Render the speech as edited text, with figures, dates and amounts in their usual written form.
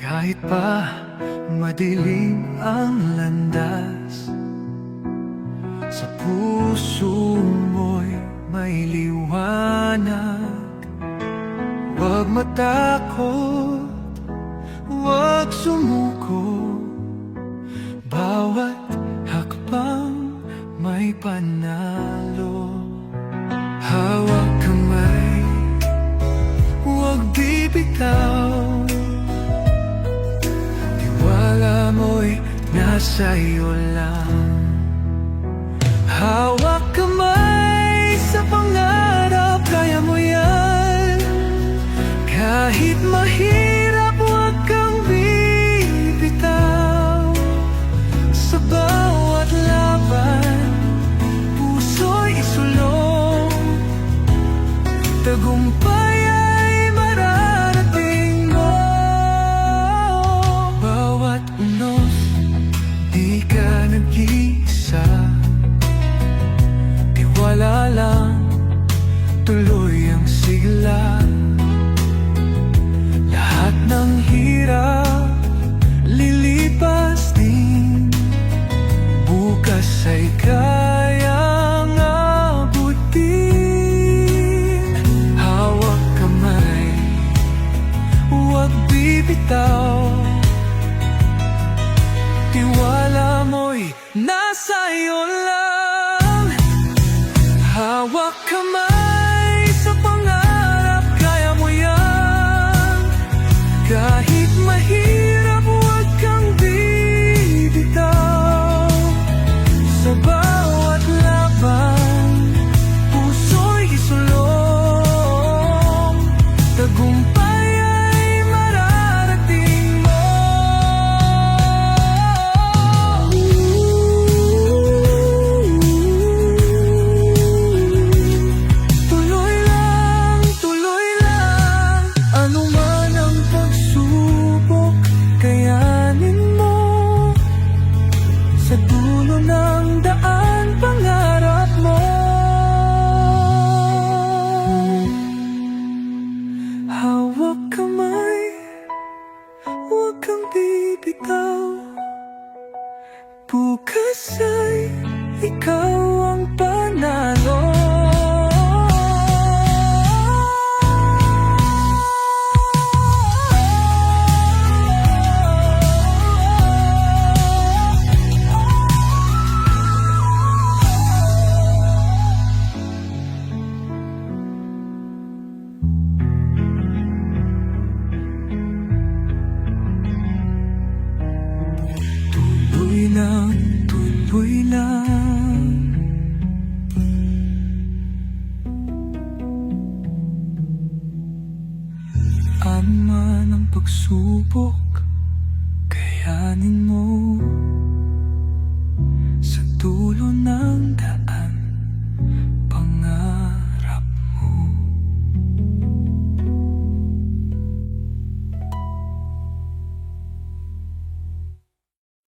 Kahit pa madilim ang landas, sa puso mo'y may liwanag. Huwag matakot, huwag sumuko, bawat hakbang may panalo. Hawak kamay, huwag bibitaw, tiwala mo'y nasa iyo lang. Hawak kamay sa pangarap, kaya mo yan. Kahit mahirap, huwag kang bibitaw. Sa bawat laban, puso'y isulong. Tagumpay ay mararating mo. Bawat unos, di ka nag-iisa. Tiwala lang, tuloy ang sigla. Lahat ng hirap, lilipas din. Bukas ay kayang abutin. Hawak kamay, huwag bibitaw. Tiwala mo'y nasa iyo lang. Hawak kamay sa pangarap, kaya mo yan. Kahit mahirap, huwag kang bibitaw. Sa bawat laban, puso'y isulong. Tagumpay ay mararating mo. Tuloy lang, ano man ang pagsubok, kayanin mo. Sa dulo ng daan, pangarap mo. Hawak kamay, huwag kang bibitaw. Bukas ay ikaw ang panalo. Tuloy lang. Ano man ang pagsubok, kayanin mo.